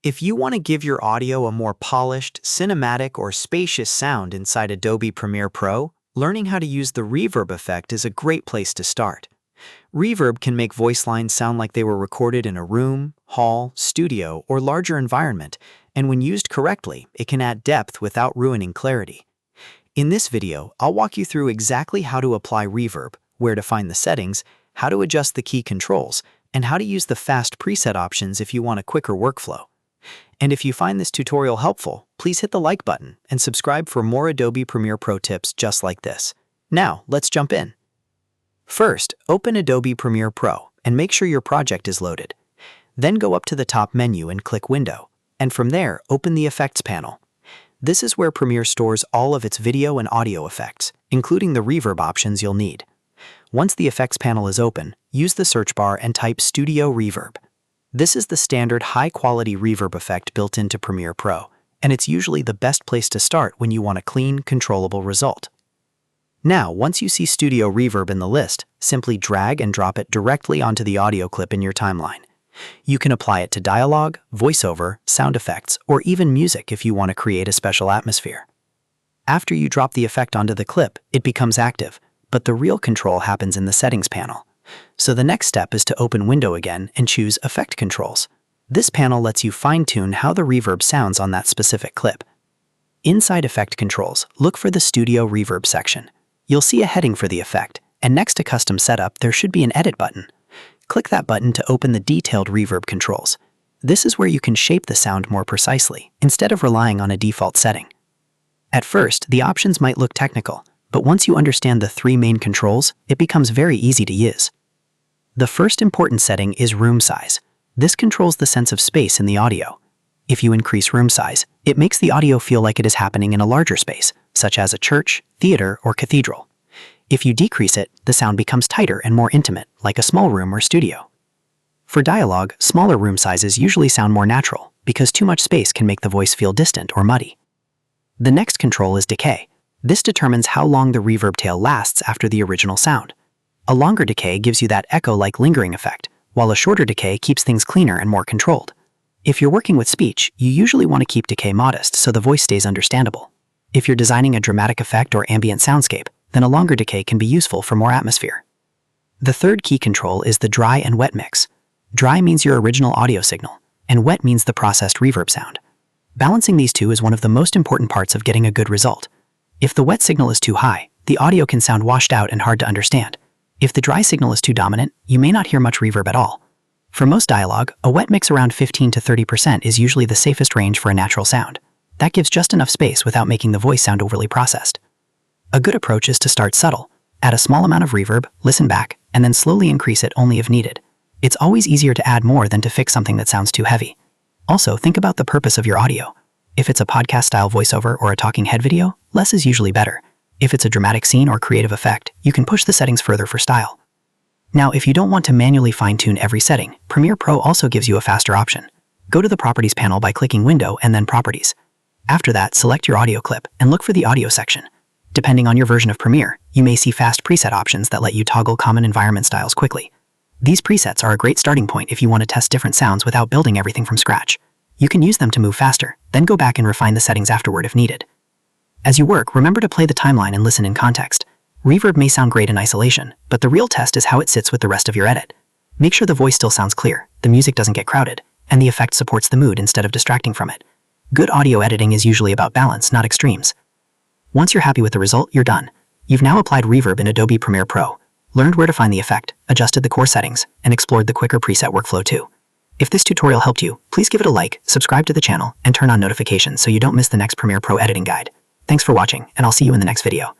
If you want to give your audio a more polished, cinematic, or spacious sound inside Adobe Premiere Pro, learning how to use the reverb effect is a great place to start. Reverb can make voice lines sound like they were recorded in a room, hall, studio, or larger environment, and when used correctly, it can add depth without ruining clarity. In this video, I'll walk you through exactly how to apply reverb, where to find the settings, how to adjust the key controls, and how to use the fast preset options if you want a quicker workflow. And if you find this tutorial helpful, please hit the like button and subscribe for more Adobe Premiere Pro tips just like this. Now, let's jump in. First, open Adobe Premiere Pro and make sure your project is loaded. Then go up to the top menu and click Window, and from there, open the Effects panel. This is where Premiere stores all of its video and audio effects, including the reverb options you'll need. Once the Effects panel is open, use the search bar and type Studio Reverb. This is the standard high-quality reverb effect built into Premiere Pro, and it's usually the best place to start when you want a clean, controllable result. Now, once you see Studio Reverb in the list, simply drag and drop it directly onto the audio clip in your timeline. You can apply it to dialogue, voiceover, sound effects, or even music if you want to create a special atmosphere. After you drop the effect onto the clip, it becomes active, but the real control happens in the Settings panel. So the next step is to open Window again and choose Effect Controls. This panel lets you fine-tune how the reverb sounds on that specific clip. Inside Effect Controls, look for the Studio Reverb section. You'll see a heading for the effect, and next to Custom Setup there should be an Edit button. Click that button to open the detailed reverb controls. This is where you can shape the sound more precisely, instead of relying on a default setting. At first, the options might look technical, but once you understand the three main controls, it becomes very easy to use. The first important setting is room size. This controls the sense of space in the audio. If you increase room size, it makes the audio feel like it is happening in a larger space, such as a church, theater, or cathedral. If you decrease it, the sound becomes tighter and more intimate, like a small room or studio. For dialogue, smaller room sizes usually sound more natural, because too much space can make the voice feel distant or muddy. The next control is decay. This determines how long the reverb tail lasts after the original sound. A longer decay gives you that echo-like lingering effect, while a shorter decay keeps things cleaner and more controlled. If you're working with speech, you usually want to keep decay modest so the voice stays understandable. If you're designing a dramatic effect or ambient soundscape, then a longer decay can be useful for more atmosphere. The third key control is the dry and wet mix. Dry means your original audio signal, and wet means the processed reverb sound. Balancing these two is one of the most important parts of getting a good result. If the wet signal is too high, the audio can sound washed out and hard to understand. If the dry signal is too dominant, you may not hear much reverb at all. For most dialogue, a wet mix around 15 to 30% is usually the safest range for a natural sound. That gives just enough space without making the voice sound overly processed. A good approach is to start subtle. Add a small amount of reverb, listen back, and then slowly increase it only if needed. It's always easier to add more than to fix something that sounds too heavy. Also, think about the purpose of your audio. If it's a podcast-style voiceover or a talking head video, less is usually better. If it's a dramatic scene or creative effect, you can push the settings further for style. Now, if you don't want to manually fine-tune every setting, Premiere Pro also gives you a faster option. Go to the Properties panel by clicking Window and then Properties. After that, select your audio clip and look for the Audio section. Depending on your version of Premiere, you may see fast preset options that let you toggle common environment styles quickly. These presets are a great starting point if you want to test different sounds without building everything from scratch. You can use them to move faster, then go back and refine the settings afterward if needed. As you work, remember to play the timeline and listen in context. Reverb may sound great in isolation, but the real test is how it sits with the rest of your edit. Make sure the voice still sounds clear, the music doesn't get crowded, and the effect supports the mood instead of distracting from it. Good audio editing is usually about balance, not extremes. Once you're happy with the result, you're done. You've now applied reverb in Adobe Premiere Pro, learned where to find the effect, adjusted the core settings, and explored the quicker preset workflow too. If this tutorial helped you, please give it a like, subscribe to the channel, and turn on notifications so you don't miss the next Premiere Pro editing guide. Thanks for watching, and I'll see you in the next video.